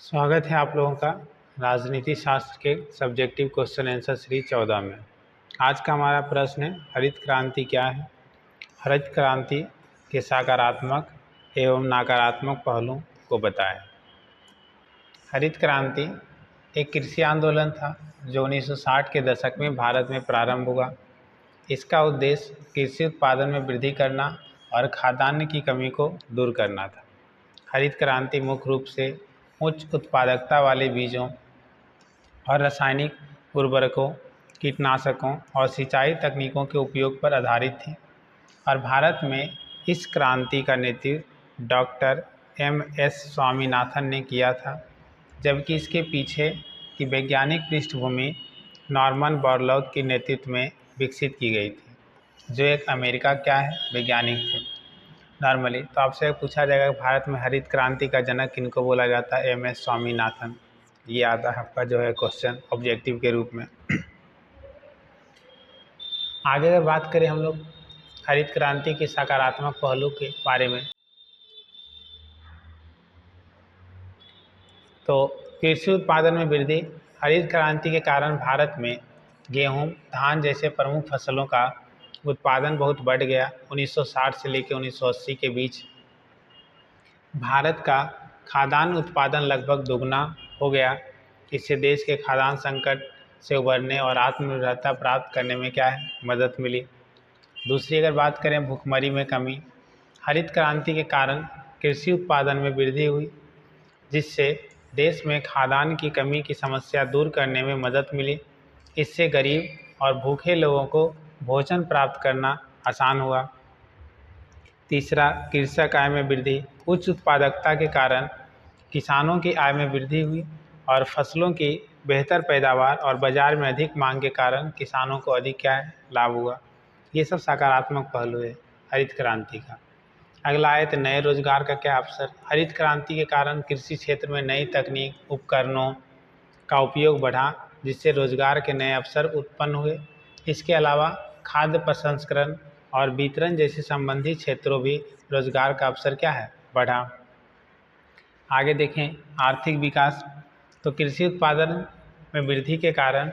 स्वागत है आप लोगों का राजनीति शास्त्र के सब्जेक्टिव क्वेश्चन आंसर सीरीज 14 में। आज का हमारा प्रश्न है हरित क्रांति क्या है। हरित क्रांति के सकारात्मक एवं नकारात्मक पहलुओं को बताएं। हरित क्रांति एक कृषि आंदोलन था जो 1960 के दशक में भारत में प्रारंभ हुआ। इसका उद्देश्य कृषि उत्पादन में वृद्धि करना और खाद्यान्न की कमी को दूर करना था। हरित क्रांति मुख्य रूप से उच्च उत्पादकता वाले बीजों और रासायनिक उर्वरकों, कीटनाशकों और सिंचाई तकनीकों के उपयोग पर आधारित थी और भारत में इस क्रांति का नेतृत्व डॉक्टर एम.एस. स्वामीनाथन ने किया था, जबकि इसके पीछे की वैज्ञानिक पृष्ठभूमि नॉर्मन बोरलॉग के नेतृत्व में विकसित की गई थी, जो एक अमेरिका वैज्ञानिक थे नॉर्मली। तो आपसे पूछा जाएगा कि भारत में हरित क्रांति का जनक किनको बोला जाता है? एम.एस. स्वामीनाथन। ये आता है आपका क्वेश्चन ऑब्जेक्टिव के रूप में। आगे अगर बात करें हम लोग हरित क्रांति के सकारात्मक पहलू के बारे में, तो कृषि उत्पादन में वृद्धि। हरित क्रांति के कारण भारत में गेहूं, धान जैसे प्रमुख फसलों का उत्पादन बहुत बढ़ गया। 1960 से लेकर 1980 के बीच भारत का खाद्यान्न उत्पादन लगभग दुगना हो गया। इससे देश के खाद्यान्न संकट से उबरने और आत्मनिर्भरता प्राप्त करने में मदद मिली। दूसरी अगर बात करें भुखमरी में कमी। हरित क्रांति के कारण कृषि उत्पादन में वृद्धि हुई, जिससे देश में खाद्यान्न की कमी की समस्या दूर करने में मदद मिली। इससे गरीब और भूखे लोगों को भोजन प्राप्त करना आसान हुआ। तीसरा, कृषक आय में वृद्धि। उच्च उत्पादकता के कारण किसानों की आय में वृद्धि हुई और फसलों की बेहतर पैदावार और बाजार में अधिक मांग के कारण किसानों को अधिक लाभ हुआ। ये सब सकारात्मक पहलू है हरित क्रांति का। अगला है तो नए रोजगार का अवसर। हरित क्रांति के कारण कृषि क्षेत्र में नई तकनीक, उपकरणों का उपयोग बढ़ा, जिससे रोजगार के नए अवसर उत्पन्न हुए। इसके अलावा खाद्य प्रसंस्करण और वितरण जैसे संबंधित क्षेत्रों भी रोजगार का अवसर बढ़ा। आगे देखें आर्थिक विकास। तो कृषि उत्पादन में वृद्धि के कारण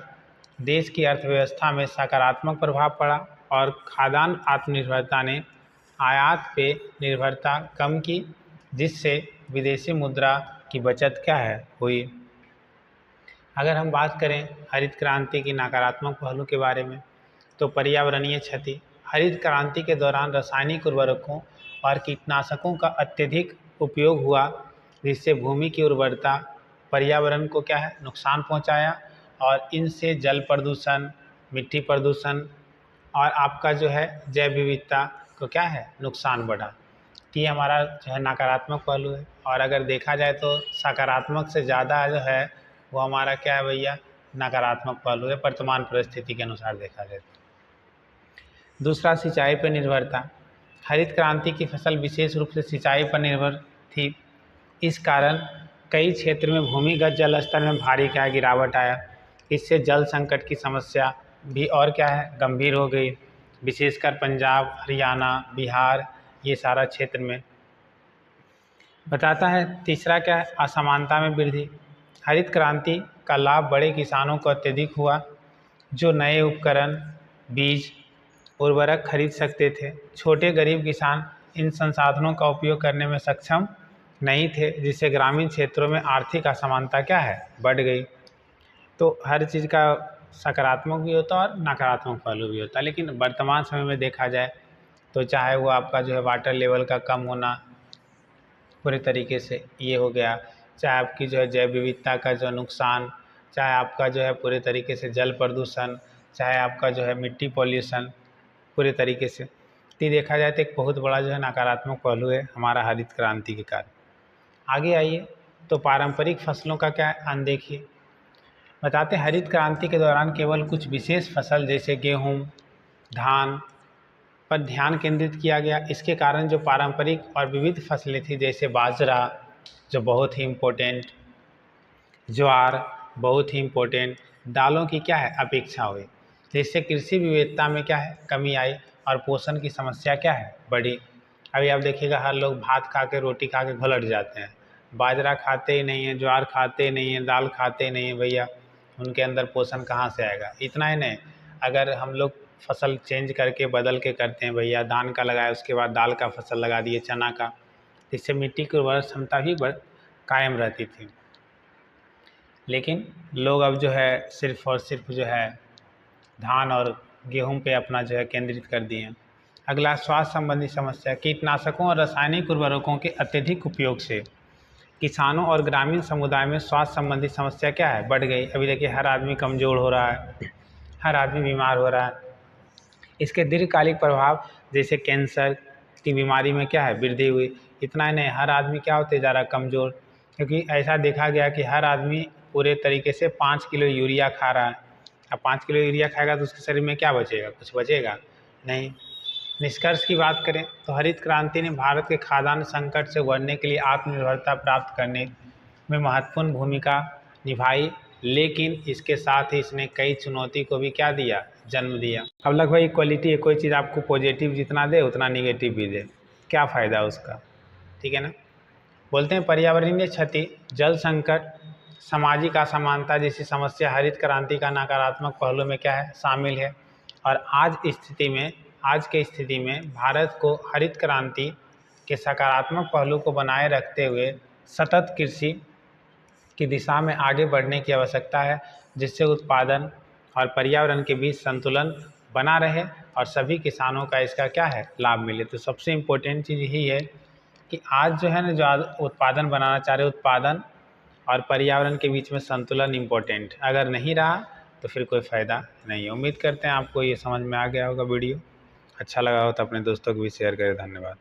देश की अर्थव्यवस्था में सकारात्मक प्रभाव पड़ा और खाद्यान्न आत्मनिर्भरता ने आयात पे निर्भरता कम की, जिससे विदेशी मुद्रा की बचत हुई। अगर हम बात करें हरित क्रांति की नकारात्मक पहलू के बारे में, तो पर्यावरणीय क्षति। हरित क्रांति के दौरान रासायनिक उर्वरकों और कीटनाशकों का अत्यधिक उपयोग हुआ, जिससे भूमि की उर्वरता, पर्यावरण को नुकसान पहुंचाया और इनसे जल प्रदूषण, मिट्टी प्रदूषण और आपका जैव विविधता को नुकसान बढ़ा। ये हमारा नकारात्मक पहलू है। और अगर देखा जाए तो सकारात्मक से ज़्यादा वो हमारा भैया नकारात्मक पहलू है, वर्तमान परिस्थिति के अनुसार देखा जाए तो। दूसरा, सिंचाई पर निर्भरता। हरित क्रांति की फसल विशेष रूप से सिंचाई पर निर्भर थी। इस कारण कई क्षेत्र में भूमिगत जल स्तर में भारी गिरावट आया। इससे जल संकट की समस्या भी और गंभीर हो गई, विशेषकर पंजाब, हरियाणा, बिहार, ये सारा क्षेत्र में। बताता है तीसरा असमानता में वृद्धि। हरित क्रांति का लाभ बड़े किसानों को अत्यधिक हुआ, जो नए उपकरण, बीज, उर्वरक खरीद सकते थे। छोटे गरीब किसान इन संसाधनों का उपयोग करने में सक्षम नहीं थे, जिससे ग्रामीण क्षेत्रों में आर्थिक असमानता बढ़ गई। तो हर चीज़ का सकारात्मक भी होता है और नकारात्मक पहलू भी होता है। लेकिन वर्तमान समय में देखा जाए तो चाहे वो आपका वाटर लेवल का कम होना पूरे तरीके से ये हो गया, चाहे आपकी जैव विविधता का नुकसान, चाहे आपका पूरे तरीके से जल प्रदूषण, चाहे आपका मिट्टी पॉल्यूशन पूरे तरीके से। तो देखा जाए तो एक बहुत बड़ा नकारात्मक पहलू है हमारा हरित क्रांति के कारण। आगे आइए तो पारंपरिक फसलों का अनदेखी। बताते हैं हरित क्रांति के दौरान केवल कुछ विशेष फसल जैसे गेहूँ, धान पर ध्यान केंद्रित किया गया। इसके कारण जो पारंपरिक और विविध फसलें थी, जैसे बाजरा जो बहुत ही इम्पोर्टेंट, ज्वार बहुत ही इम्पोर्टेंट, दालों की अपेक्षा हुई, जिससे कृषि विविधता में कमी आई और पोषण की समस्या बढ़ी। अभी आप देखिएगा हर लोग भात खा के, रोटी खा के घुलट जाते हैं, बाजरा खाते ही नहीं हैं, ज्वार खाते ही नहीं हैं, दाल खाते ही नहीं हैं भैया, उनके अंदर पोषण कहाँ से आएगा। इतना ही नहीं, अगर हम लोग फसल चेंज करके बदल के करते हैं भैया, धान का लगाया उसके बाद दाल का फसल लगा दिए, चना का, इससे मिट्टी की उर्वरक क्षमता भी कायम रहती थी। लेकिन लोग अब जो है सिर्फ और सिर्फ जो है धान और गेहूं पे अपना जो है केंद्रित कर दिए हैं। अगला, स्वास्थ्य संबंधी समस्या। कीटनाशकों और रासायनिक उर्वरकों के अत्यधिक उपयोग से किसानों और ग्रामीण समुदाय में स्वास्थ्य संबंधी समस्या क्या है, बढ़ गई। अभी देखिए हर आदमी कमज़ोर हो रहा है, हर आदमी बीमार हो रहा है। इसके दीर्घकालिक प्रभाव जैसे कैंसर की बीमारी में क्या है, वृद्धि हुई। इतना ही नहीं, हर आदमी क्या होते जा रहा है, कमज़ोर, क्योंकि ऐसा देखा गया कि हर आदमी पूरे तरीके से 5 किलो यूरिया खा रहा है। अब 5 किलो यूरिया खाएगा तो उसके शरीर में क्या बचेगा, कुछ बचेगा नहीं। निष्कर्ष की बात करें तो हरित क्रांति ने भारत के खाद्यान्न संकट से उबरने के लिए आत्मनिर्भरता प्राप्त करने में महत्वपूर्ण भूमिका निभाई, लेकिन इसके साथ ही इसने कई चुनौती को भी क्या दिया, जन्म दिया। अब लगभग इक्वलिटी है, कोई चीज़ आपको पॉजिटिव जितना दे उतना निगेटिव भी दे, क्या फ़ायदा उसका, ठीक है ना। बोलते हैं पर्यावरणीय क्षति, जल संकट, सामाजिक असमानता जैसी समस्या हरित क्रांति का नकारात्मक पहलू में क्या है, शामिल है। और आज के स्थिति में भारत को हरित क्रांति के सकारात्मक पहलू को बनाए रखते हुए सतत कृषि की दिशा में आगे बढ़ने की आवश्यकता है, जिससे उत्पादन और पर्यावरण के बीच संतुलन बना रहे और सभी किसानों का इसका क्या है, लाभ मिले। तो सबसे इम्पोर्टेंट चीज़ यही है कि आज जो है ना, जो उत्पादन बनाना चाह रहे, उत्पादन और पर्यावरण के बीच में संतुलन इम्पोर्टेंट, अगर नहीं रहा तो फिर कोई फ़ायदा नहीं है। उम्मीद करते हैं आपको ये समझ में आ गया होगा। वीडियो अच्छा लगा हो तो अपने दोस्तों को भी शेयर करें। धन्यवाद।